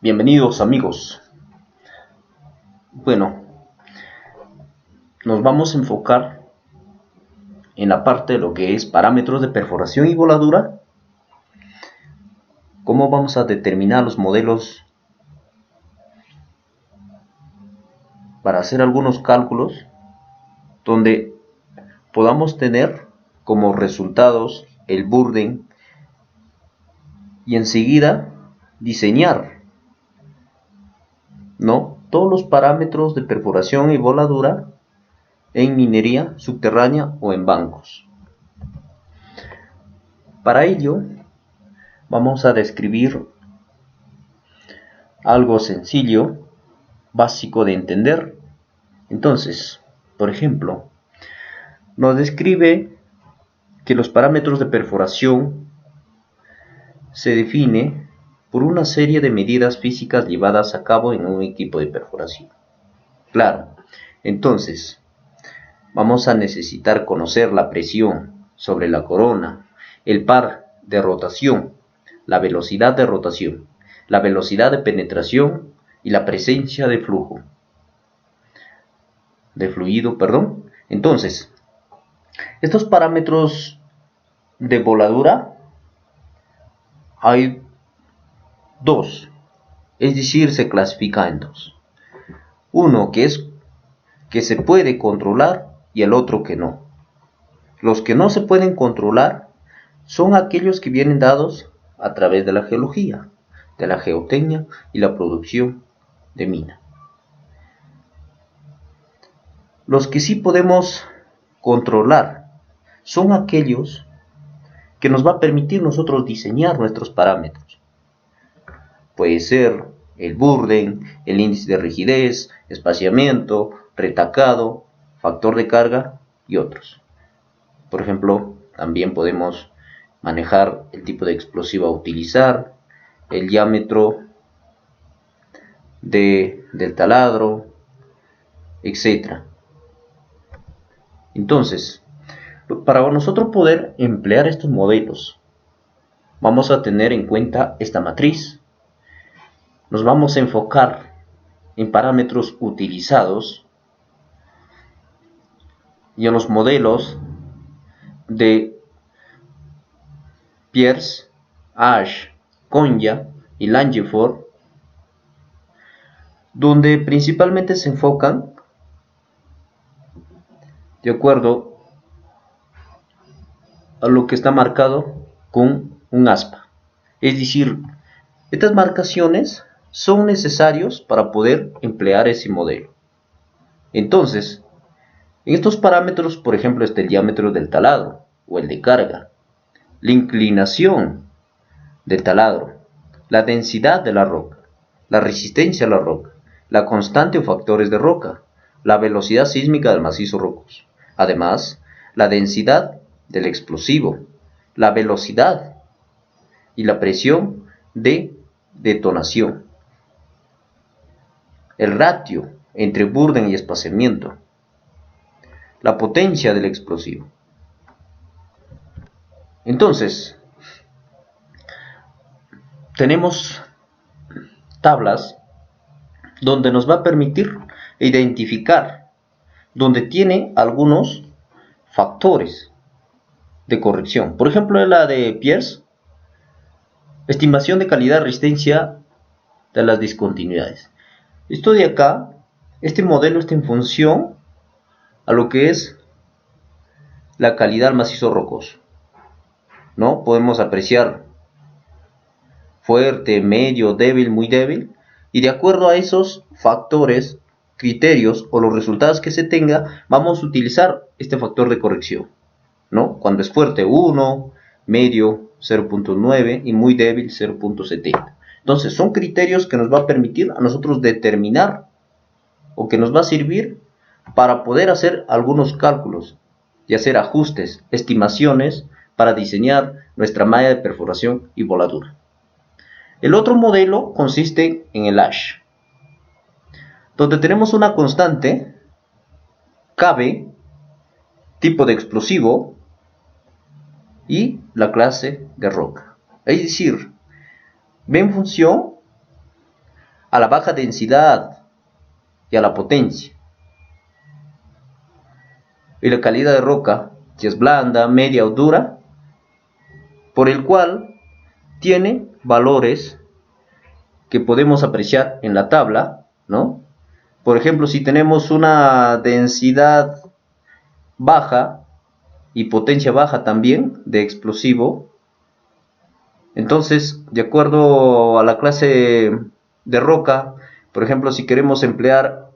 Bienvenidos amigos. Bueno, nos vamos a enfocar en la parte de lo que es parámetros de perforación y voladura. Cómo vamos a determinar los modelos para hacer algunos cálculos donde podamos tener como resultados el burden y enseguida diseñar, todos los parámetros de perforación y voladura en minería subterránea o en bancos. Para ello vamos a describir algo sencillo, básico de entender. Entonces, por ejemplo, nos describe que los parámetros de perforación se define por una serie de medidas físicas llevadas a cabo en un equipo de perforación. Claro, entonces vamos a necesitar conocer la presión sobre la corona, el par de rotación, la velocidad de rotación, la velocidad de penetración y la presencia de fluido. Entonces, estos parámetros de voladura hay dos, es decir, se clasifica en dos. Uno que se puede controlar y el otro que no. Los que no se pueden controlar son aquellos que vienen dados a través de la geología, de la geotecnia y la producción de mina. Los que sí podemos controlar son aquellos que nos va a permitir nosotros diseñar nuestros parámetros. Puede ser el burden, el índice de rigidez, espaciamiento, retacado, factor de carga y otros. Por ejemplo, también podemos manejar el tipo de explosivo a utilizar, el diámetro del taladro, etc. Entonces, para nosotros poder emplear estos modelos, vamos a tener en cuenta esta matriz. Nos vamos a enfocar en parámetros utilizados y en los modelos de Pierce, Ash, Konya y Langford, donde principalmente se enfocan de acuerdo a lo que está marcado con un aspa. Es decir, estas marcaciones son necesarios para poder emplear ese modelo. Entonces, en estos parámetros, por ejemplo, está el diámetro del taladro o el de carga, la inclinación del taladro, la densidad de la roca, la resistencia a la roca, la constante o factores de roca, la velocidad sísmica del macizo rocoso. Además, la densidad del explosivo, la velocidad y la presión de detonación, el ratio entre burden y espaciamiento, la potencia del explosivo. Entonces, tenemos tablas donde nos va a permitir identificar donde tiene algunos factores de corrección. Por ejemplo, la de Pierce, estimación de calidad resistencia de las discontinuidades. Esto de acá, este modelo está en función a lo que es la calidad del macizo rocoso. Podemos apreciar fuerte, medio, débil, muy débil, y de acuerdo a esos factores, criterios o los resultados que se tenga, vamos a utilizar este factor de corrección. Cuando es fuerte 1, medio 0.9 y muy débil 0.70. Entonces son criterios que nos va a permitir a nosotros determinar o que nos va a servir para poder hacer algunos cálculos y hacer ajustes, estimaciones para diseñar nuestra malla de perforación y voladura. El otro modelo consiste en el Ash, donde tenemos una constante, KB, tipo de explosivo y la clase de roca. Es decir, va en función a la baja densidad y a la potencia. Y la calidad de roca, si es blanda, media o dura, por el cual tiene valores que podemos apreciar en la tabla, ¿no? Por ejemplo, si tenemos una densidad baja y potencia baja también de explosivo, entonces, de acuerdo a la clase de roca, por ejemplo, si queremos emplear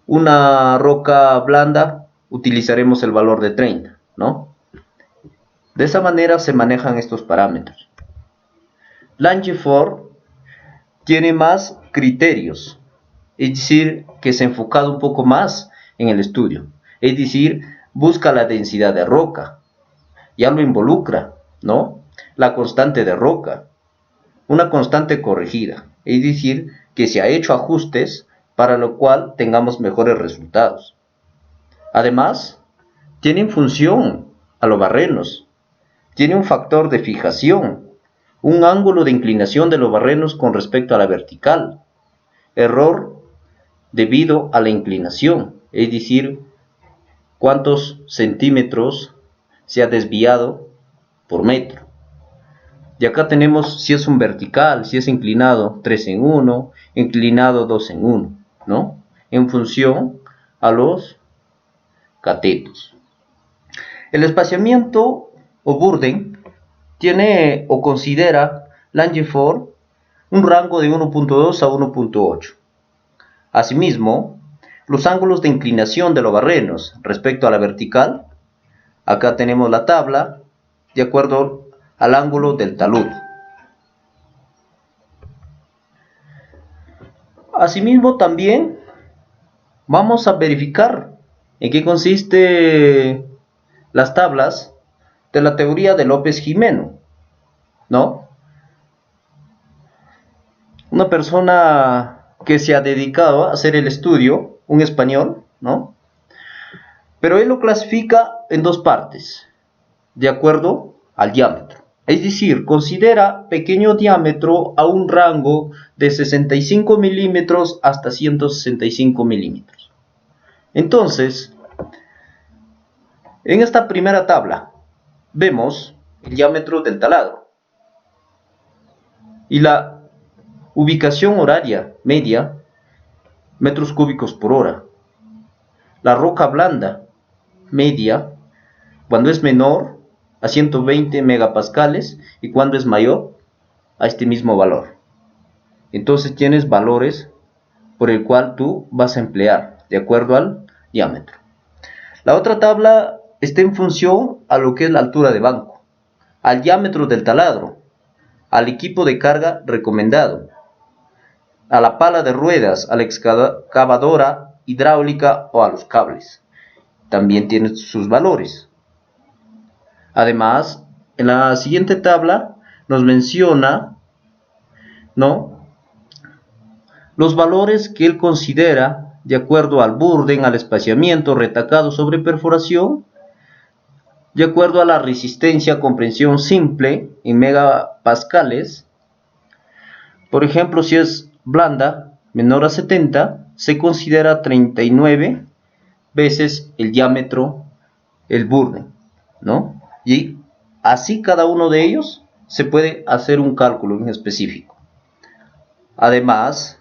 una roca blanda, utilizaremos el valor de 30, ¿no? De esa manera se manejan estos parámetros. Langeford tiene más criterios, es decir, que se ha enfocado un poco más en el estudio, es decir, busca la densidad de roca, ya lo involucra, ¿no? La constante de roca, una constante corregida, es decir, que se ha hecho ajustes para lo cual tengamos mejores resultados. Además, tiene función a los barrenos, tiene un factor de fijación, un ángulo de inclinación de los barrenos con respecto a la vertical, error debido a la inclinación, es decir, cuántos centímetros se ha desviado por metro. Y acá tenemos si es un vertical, si es inclinado 3 en 1, inclinado 2 en 1, ¿no? En función a los catetos. El espaciamiento o Burden tiene o considera Langeford un rango de 1.2 a 1.8. Asimismo, los ángulos de inclinación de los barrenos respecto a la vertical, acá tenemos la tabla de acuerdo al ángulo del talud. Asimismo, también vamos a verificar en qué consiste las tablas de la teoría de López Jimeno, ¿no? Una persona que se ha dedicado a hacer el estudio, un español, ¿no? Pero él lo clasifica en dos partes, de acuerdo al diámetro. Es decir, considera pequeño diámetro a un rango de 65 milímetros hasta 165 milímetros. Entonces, en esta primera tabla vemos el diámetro del taladro y la ubicación horaria media, metros cúbicos por hora. La roca blanda media, cuando es menor a 120 megapascales y cuando es mayor a este mismo valor. Entonces tienes valores por el cual tú vas a emplear de acuerdo al diámetro. La otra tabla está en función a lo que es la altura de banco, al diámetro del taladro, al equipo de carga recomendado, a la pala de ruedas, a la excavadora hidráulica o a los cables. También tiene sus valores. Además, en la siguiente tabla nos menciona, ¿no?, los valores que él considera de acuerdo al Burden, al espaciamiento, retacado sobre perforación, de acuerdo a la resistencia a compresión simple en megapascales. Por ejemplo, si es blanda, menor a 70, se considera 39 veces el diámetro, el Burden, ¿no? Y así cada uno de ellos se puede hacer un cálculo en específico. Además,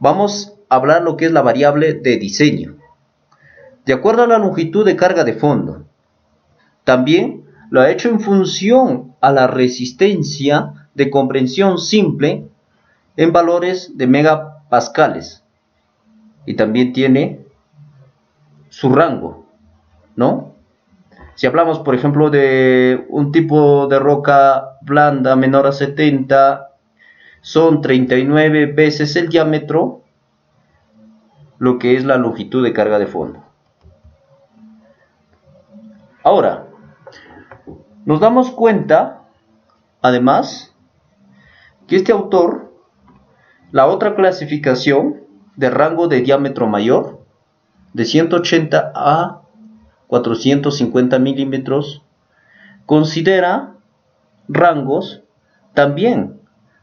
vamos a hablar lo que es la variable de diseño. De acuerdo a la longitud de carga de fondo, también lo ha hecho en función a la resistencia de comprensión simple en valores de megapascales. Y también tiene su rango, ¿no? Si hablamos, por ejemplo, de un tipo de roca blanda menor a 70, son 39 veces el diámetro, lo que es la longitud de carga de fondo. Ahora, nos damos cuenta, además, que este autor, la otra clasificación de rango de diámetro mayor, de 180 a 450 milímetros, considera rangos también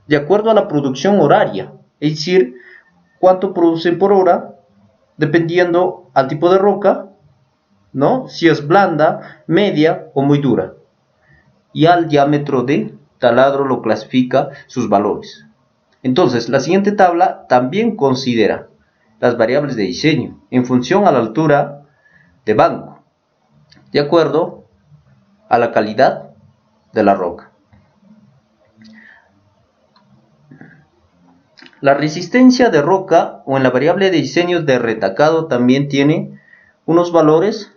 de acuerdo a la producción horaria es decir, cuánto producen por hora, dependiendo al tipo de roca, ¿no? Si es blanda, media o muy dura. Y al diámetro de taladro lo clasifica sus valores. Entonces, la siguiente tabla también considera las variables de diseño en función a la altura de banco, de acuerdo a la calidad de la roca. La resistencia de roca o en la variable de diseño de retacado también tiene unos valores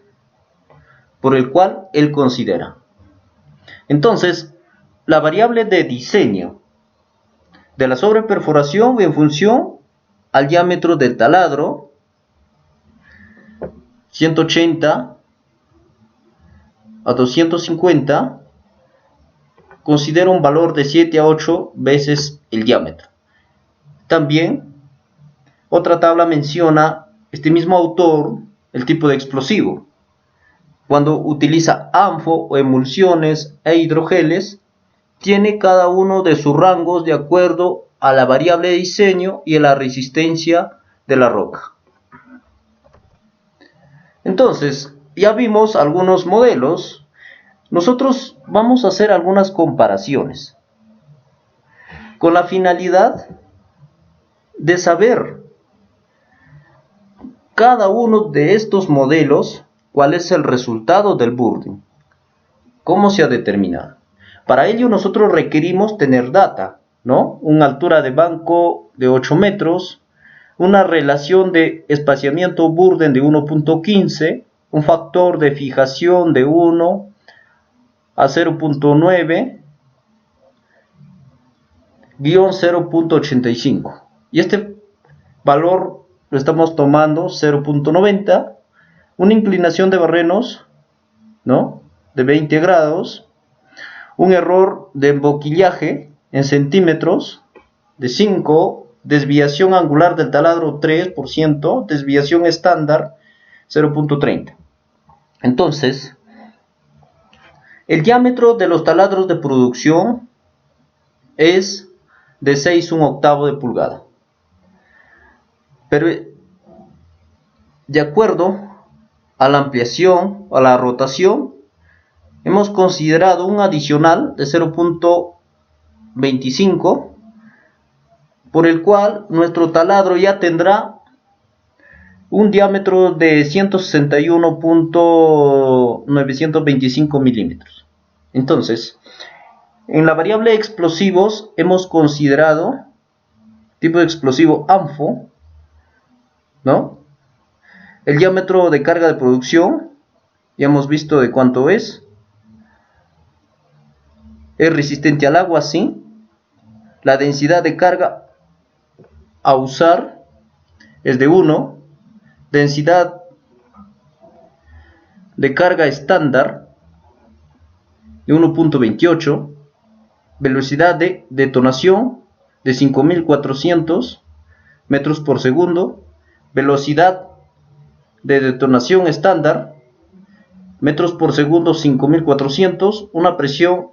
por el cual él considera. Entonces, la variable de diseño de la sobreperforación en función al diámetro del taladro, 180 a 250, considera un valor de 7 a 8 veces el diámetro. También, otra tabla menciona este mismo autor el tipo de explosivo. Cuando utiliza ANFO o emulsiones e hidrogeles, tiene cada uno de sus rangos de acuerdo a la variable de diseño y a la resistencia de la roca. Entonces, ya vimos algunos modelos. Nosotros vamos a hacer algunas comparaciones con la finalidad de saber cada uno de estos modelos cuál es el resultado del burring, cómo se ha determinado. Para ello nosotros requerimos tener data, ¿no? Una altura de banco de 8 metros, una relación de espaciamiento Burden de 1.15, un factor de fijación de 1 a 0.9, guión 0.85. Y este valor lo estamos tomando 0.90, una inclinación de barrenos, ¿no?, de 20 grados, un error de emboquillaje en centímetros de 5, desviación angular del taladro 3%, desviación estándar 0.30. Entonces, el diámetro de los taladros de producción es de 6/1/8 de pulgada. Pero de acuerdo a la ampliación, a la rotación, hemos considerado un adicional de 0.25, por el cual nuestro taladro ya tendrá un diámetro de 161.925 milímetros. Entonces, en la variable de explosivos hemos considerado tipo de explosivo ANFO, ¿no? El diámetro de carga de producción, ya hemos visto de cuánto es. Es resistente al agua, sí. La densidad de carga a usar es de 1. Densidad de carga estándar de 1.28. Velocidad de detonación de 5400 metros por segundo. Velocidad de detonación estándar metros por segundo 5400. Una presión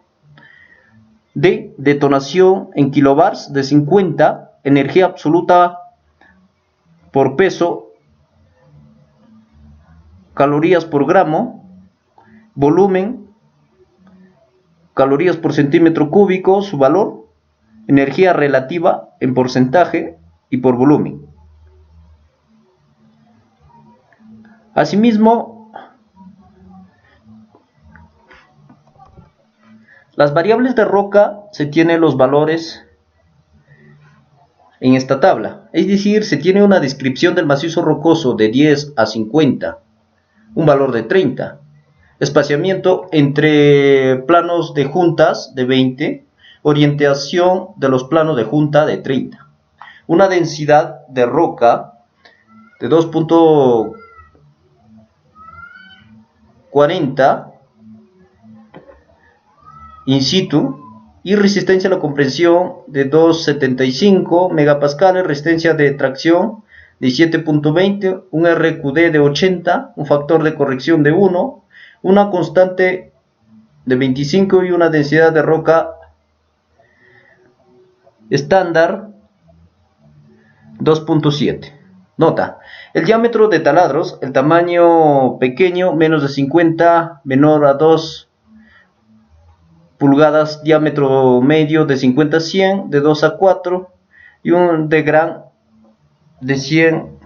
de detonación en kilobars de 50. Energía absoluta por peso, calorías por gramo. Volumen, calorías por centímetro cúbico, su valor. Energía relativa en porcentaje y por volumen. Asimismo, las variables de roca se tienen los valores en esta tabla, es decir, se tiene una descripción del macizo rocoso de 10 a 50, un valor de 30, espaciamiento entre planos de juntas de 20, orientación de los planos de junta de 30, una densidad de roca de 2.40 in situ y resistencia a la compresión de 2.75 megapascales, resistencia de tracción de 7.20, un RQD de 80, un factor de corrección de 1, una constante de 25 y una densidad de roca estándar 2.7. Nota, el diámetro de taladros, el tamaño pequeño, menos de 50, menor a 2 pulgadas, diámetro medio de 50 a 100, de 2 a 4, y un de gran de 100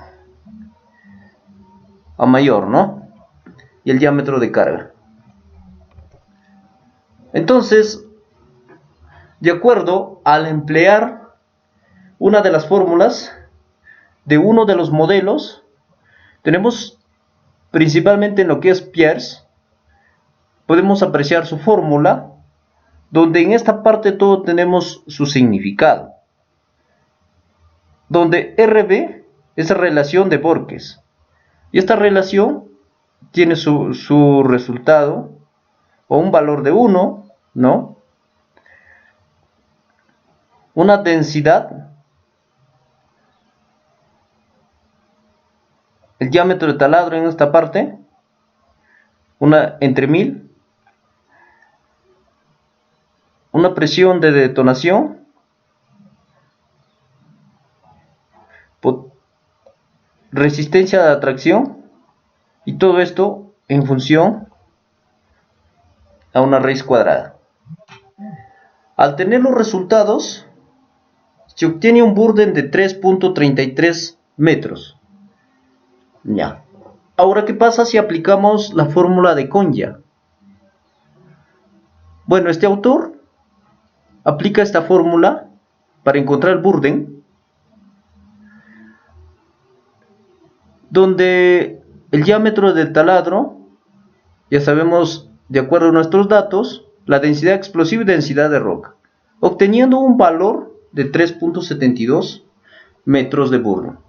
a mayor, ¿no? Y el diámetro de carga. Entonces, de acuerdo al emplear una de las fórmulas de uno de los modelos, tenemos principalmente en lo que es Peirce, podemos apreciar su fórmula, donde en esta parte todo tenemos su significado, donde RB es relación de Borges, y esta relación tiene su resultado, o un valor de 1, ¿no? Una densidad, el diámetro de taladro en esta parte, una entre 1000, una presión de detonación, resistencia de atracción, y todo esto en función a una raíz cuadrada. Al tener los resultados, se obtiene un burden de 3.33 metros. Ya. Ahora, ¿qué pasa si aplicamos la fórmula de Konya? Bueno, este autor aplica esta fórmula para encontrar el burden, donde el diámetro del taladro, ya sabemos, de acuerdo a nuestros datos, la densidad explosiva y densidad de roca, obteniendo un valor de 3.72 metros de burden.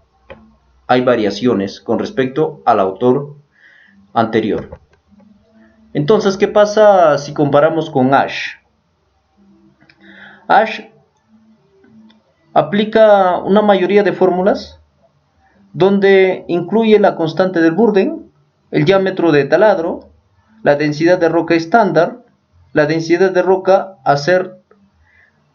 Hay variaciones con respecto al autor anterior. Entonces, ¿qué pasa si comparamos con Ash? Ash aplica una mayoría de fórmulas donde incluye la constante del burden, el diámetro de taladro, la densidad de roca estándar, la densidad de roca a ser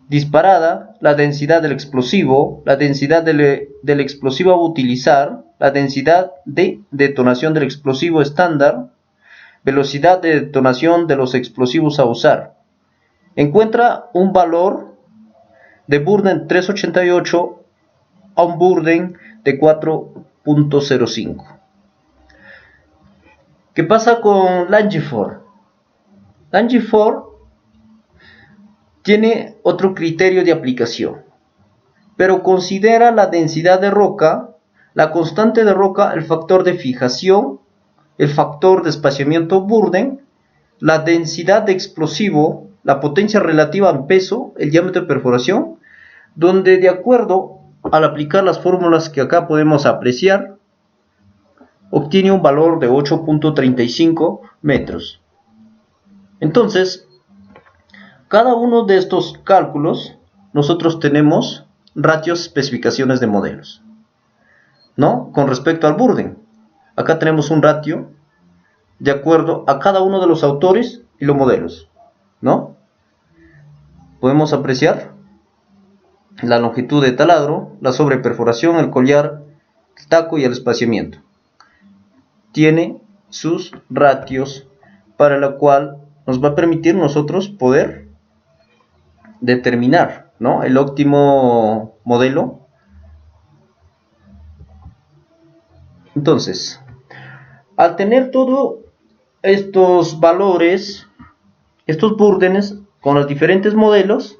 disparada, la densidad del explosivo, la densidad del explosivo a utilizar, la densidad de detonación del explosivo estándar, velocidad de detonación de los explosivos a usar. Encuentra un valor de burden 3.88 a un burden de 4.05. ¿Qué pasa con Langeford? Langeford tiene otro criterio de aplicación, pero considera la densidad de roca, la constante de roca, el factor de fijación, el factor de espaciamiento burden, la densidad de explosivo, la potencia relativa en peso, el diámetro de perforación, donde de acuerdo al aplicar las fórmulas que acá podemos apreciar, obtiene un valor de 8.35 metros. Entonces, cada uno de estos cálculos, nosotros tenemos ratios, especificaciones de modelos, ¿no? Con respecto al burden, acá tenemos un ratio de acuerdo a cada uno de los autores y los modelos, ¿no? Podemos apreciar la longitud de taladro, la sobreperforación, el collar, el taco y el espaciamiento. Tiene sus ratios para la cual nos va a permitir nosotros poder determinar, ¿no?, el óptimo modelo. Entonces, al tener todos estos valores, estos búrdenes con los diferentes modelos,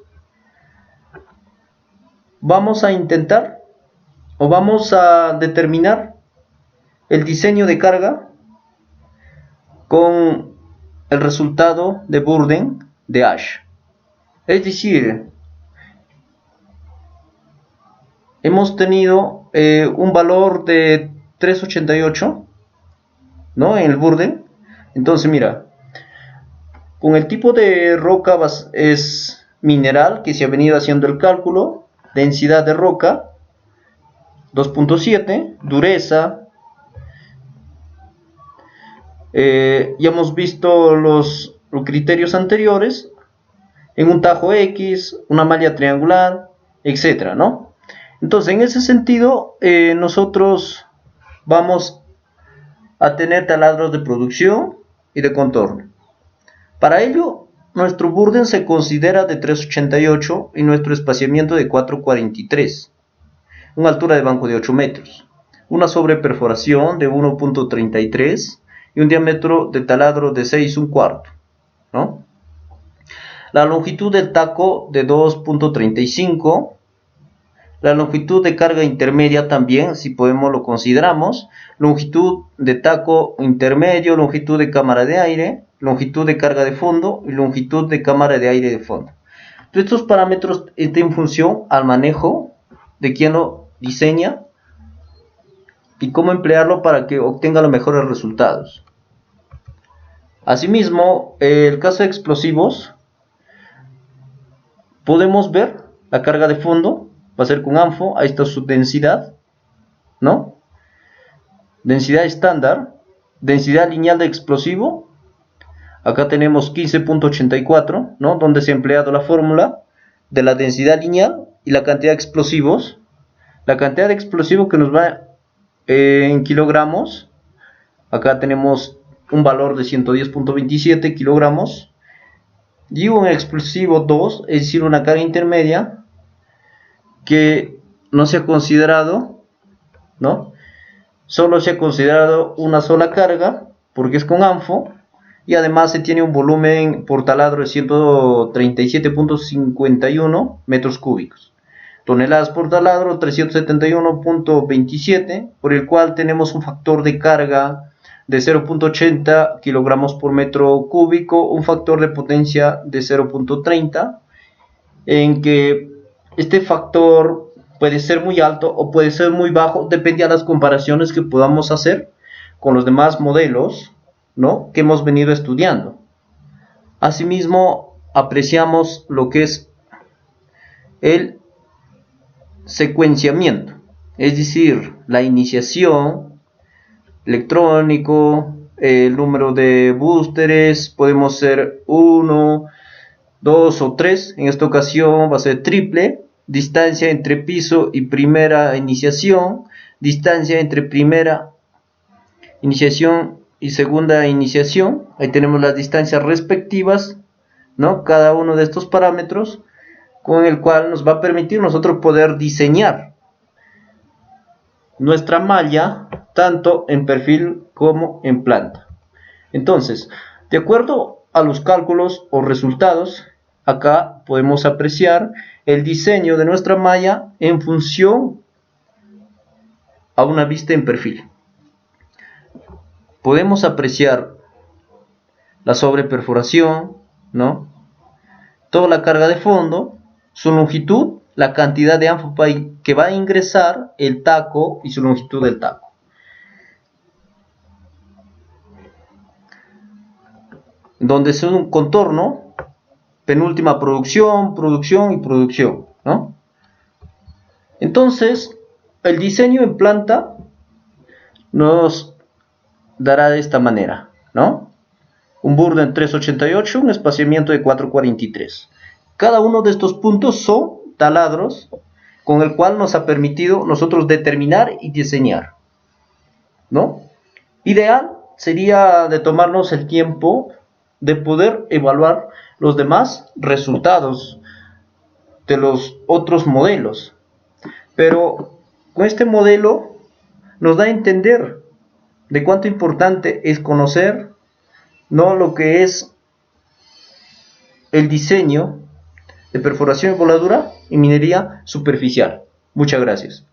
vamos a intentar o vamos a determinar el diseño de carga con el resultado de burden de Ash. Es decir, hemos tenido un valor de 3.88, ¿no?, en el burden. Entonces, mira, con el tipo de roca es mineral, que se ha venido haciendo el cálculo, densidad de roca 2.7, dureza, ya hemos visto los criterios anteriores, en un tajo X, una malla triangular, etcétera, ¿no? Entonces, en ese sentido, nosotros vamos a tener taladros de producción y de contorno. Para ello, nuestro burden se considera de 3,88 y nuestro espaciamiento de 4,43, una altura de banco de 8 metros, una sobreperforación de 1,33 y un diámetro de taladro de 6,1/4, ¿no? La longitud del taco de 2,35, la longitud de carga intermedia también, si podemos lo consideramos, longitud de taco intermedio, longitud de cámara de aire, longitud de carga de fondo y longitud de cámara de aire de fondo. Entonces, estos parámetros están en función al manejo de quien lo diseña y cómo emplearlo para que obtenga los mejores resultados. Asimismo, el caso de explosivos, podemos ver la carga de fondo, va a ser con ANFO, ahí está su densidad, ¿no? Densidad estándar, densidad lineal de explosivo, acá tenemos 15,84, ¿no? Donde se ha empleado la fórmula de la densidad lineal y la cantidad de explosivos. La cantidad de explosivo que nos va en kilogramos, acá tenemos un valor de 110,27 kilogramos, y un explosivo 2, es decir, una carga intermedia que no se ha considerado, ¿no? Solo se ha considerado una sola carga porque es con ANFO, y además se tiene un volumen por taladro de 137,51 metros cúbicos, toneladas por taladro 371,27, por el cual tenemos un factor de carga de 0,80 kilogramos por metro cúbico, un factor de potencia de 0,30, en que este factor puede ser muy alto o puede ser muy bajo, depende de las comparaciones que podamos hacer con los demás modelos, ¿no?, que hemos venido estudiando. Asimismo, apreciamos lo que es el secuenciamiento, es decir, la iniciación, electrónico, el número de bústeres, podemos ser 1, 2 o 3, en esta ocasión va a ser triple, distancia entre piso y primera iniciación, distancia entre primera iniciación y segunda iniciación, ahí tenemos las distancias respectivas, ¿no? Cada uno de estos parámetros, con el cual nos va a permitir nosotros poder diseñar nuestra malla tanto en perfil como en planta. Entonces, de acuerdo a los cálculos o resultados, acá podemos apreciar el diseño de nuestra malla en función a una vista en perfil. Podemos apreciar la sobreperforación, ¿no?, toda la carga de fondo, su longitud, la cantidad de ANFO que va a ingresar el taco y su longitud del taco. Donde es un contorno, penúltima producción, producción y producción, ¿no? Entonces, el diseño en planta nos dará de esta manera, ¿no? Un burden 3,88, un espaciamiento de 4,43. Cada uno de estos puntos son taladros con el cual nos ha permitido nosotros determinar y diseñar, ¿no? Ideal sería de tomarnos el tiempo de poder evaluar los demás resultados de los otros modelos, pero con este modelo nos da a entender de cuánto importante es conocer, ¿no?, lo que es el diseño de perforación y voladura y minería superficial. Muchas gracias.